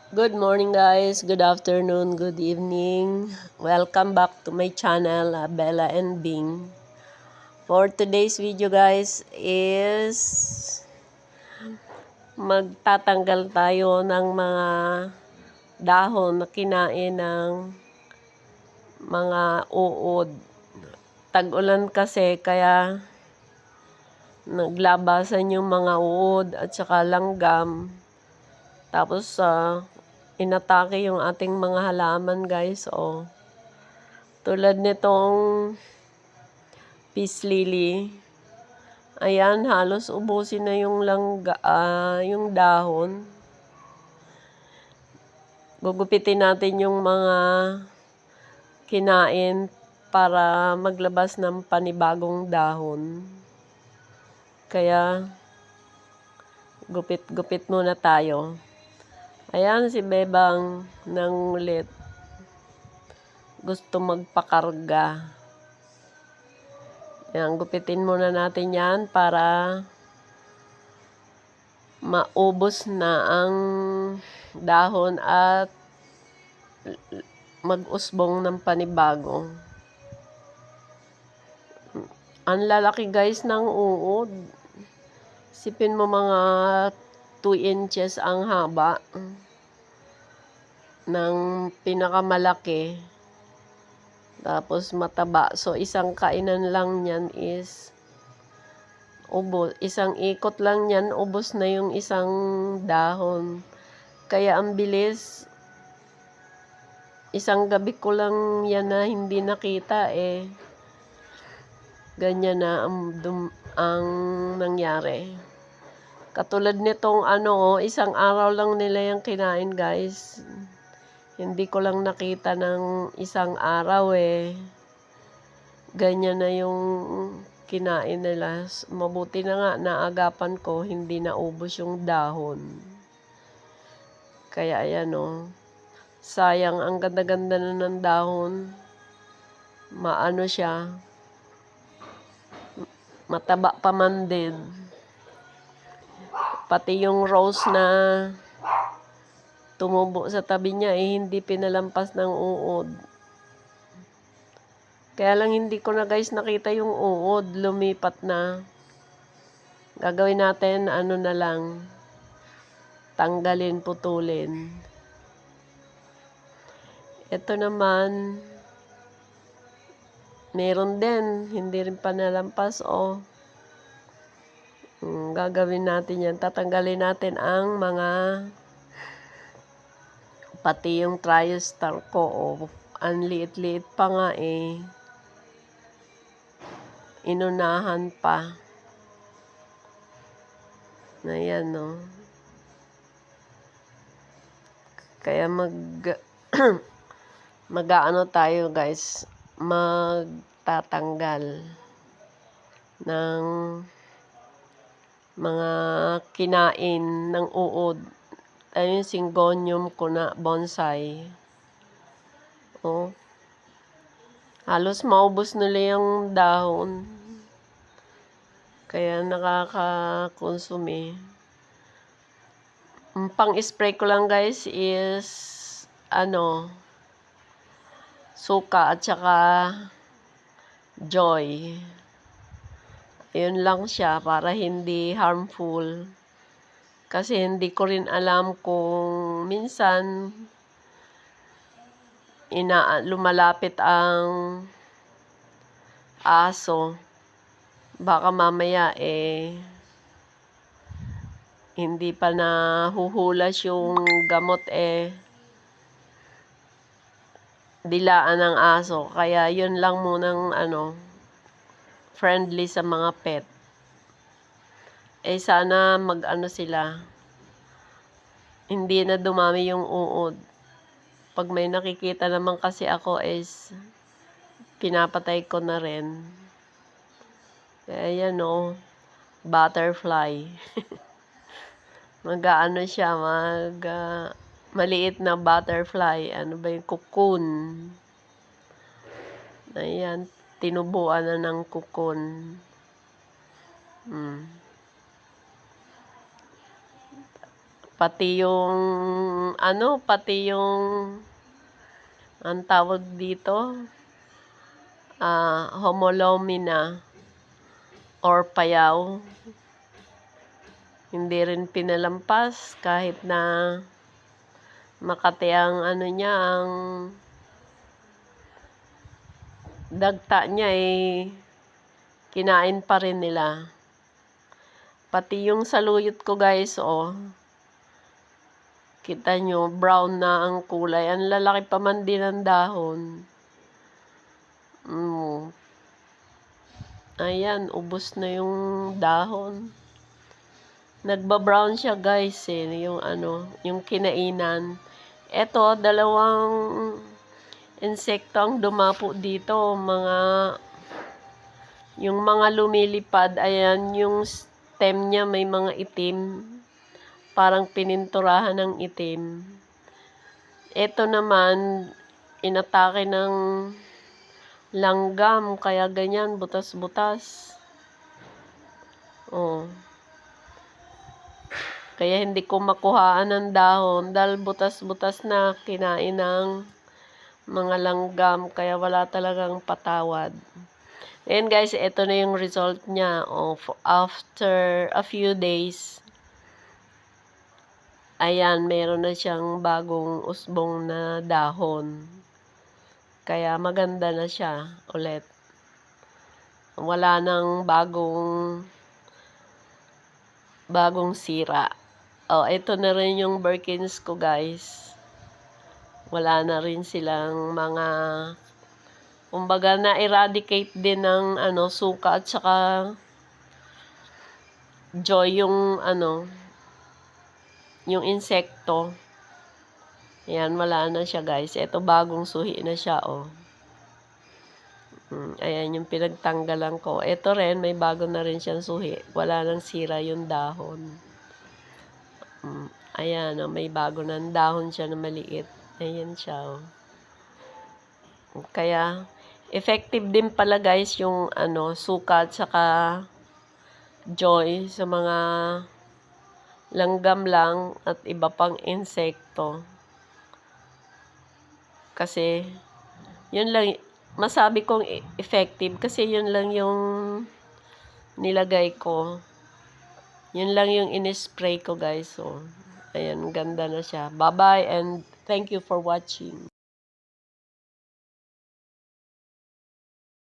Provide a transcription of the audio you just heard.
Good morning guys, good afternoon, good evening. Welcome back to my channel, Bella and Bing. For today's video guys is magtatanggal tayo ng mga dahon na kinain ng mga uod. Tag-ulan kasi kaya naglabasan yung mga uod at saka langgam. Tapos inatake yung ating mga halaman guys. Tulad nitong peace lily. Ayan, halos ubusin na yung yung dahon. Gugupitin natin yung mga kinain para maglabas ng panibagong dahon. Kaya gupit-gupit muna tayo. Ayan si Bebang nangulit. Gusto magpakarga. Ayan, gupitin muna natin yan para maubos na ang dahon at mag-usbong ng panibago. Ang lalaki guys ng uod. Sipin mo mga 2 inches ang haba ng pinakamalaki. Tapos mataba. So isang kainan lang yan is ubos. Isang ikot lang yan, ubos na yung isang dahon. Kaya ang bilis. Isang gabi ko lang yan na hindi nakita ganyan na ang nangyari. Katulad nitong isang araw lang nila yung kinain guys. Hindi ko lang nakita ng isang araw Ganyan na yung kinain nila. Mabuti na nga naagapan ko, hindi naubos yung dahon. Kaya ayan sayang, ang ganda-ganda na ng dahon. Maano siya. Mataba pa man din. Pati yung rose na tumubo sa tabi niya hindi pinalampas ng uod. Kaya lang hindi ko na guys nakita yung uod. Lumipat na. Gagawin natin na lang. Tanggalin, putulin. Ito naman. Meron din. Hindi rin pa nalampas gagawin natin yan. Tatanggalin natin ang mga pati yung triostar ko. Ang liit-liit pa nga inunahan pa. Ayan Kaya mag-aano tayo guys. Magtatanggal ng mga kinain ng uod. Ayun, Syngonium ko na bonsai. Halos maubos nila yung dahon. Kaya nakaka-consume pang-spray ko lang guys is suka at saka joy. Yun lang siya para hindi harmful. Kasi hindi ko rin alam kung minsan lumalapit ang aso. Baka mamaya hindi pa nahuhulas yung gamot dilaan ng aso. Kaya yun lang munang friendly sa mga pet. Sana sila. Hindi na dumami yung uod. Pag may nakikita naman kasi ako pinapatay ko na rin. Kaya yan butterfly. Mag-aano siya, maliit na butterfly. Ano ba yung cocoon? Ayan, tinubuan na ng cocoon. Pati yung pati yung, ang tawag dito, Homolomina or payaw. Hindi rin pinalampas kahit na Makati ang niya, ang dagta niya kinain pa rin nila. Pati yung saluyot ko guys, kita nyo, brown na ang kulay. Ang lalaki pa man din ang dahon. Ayan, ubos na yung dahon. Nagba-brown siya guys yung kinainan. Eto, dalawang insekto ang dumapo dito, yung mga lumilipad, ayan, yung stem niya may mga itim, parang pininturahan ng itim. Ito naman, inatake ng langgam, kaya ganyan, butas-butas. Kaya hindi ko makuhaan ng dahon, dahil butas-butas na kinain ng mga langgam, kaya wala talagang patawad. Ayan guys, ito na yung result niya after a few days. Ayan, meron na siyang bagong usbong na dahon. Kaya maganda na siya ulit. Wala nang bagong sira. Ito na rin yung Birkins ko guys. Wala na rin silang mga, kumbaga na-eradicate din ng suka at saka joy yung yung insekto. Ayan, wala na siya guys. Ito bagong suhi na siya Ayan yung pinagtanggalan ko. Ito rin, may bago na rin siyang suhi. Wala nang sira yung dahon. Ayan, may bago ng dahon siya na maliit. Ayan siya Kaya effective din pala guys yung suka at saka joy sa mga langgam lang at iba pang insekto. Kasi yun lang masabi kong effective kasi yun lang yung nilagay ko. Yun lang yung in-spray ko guys. Ayan, ganda na siya. Bye-bye and thank you for watching.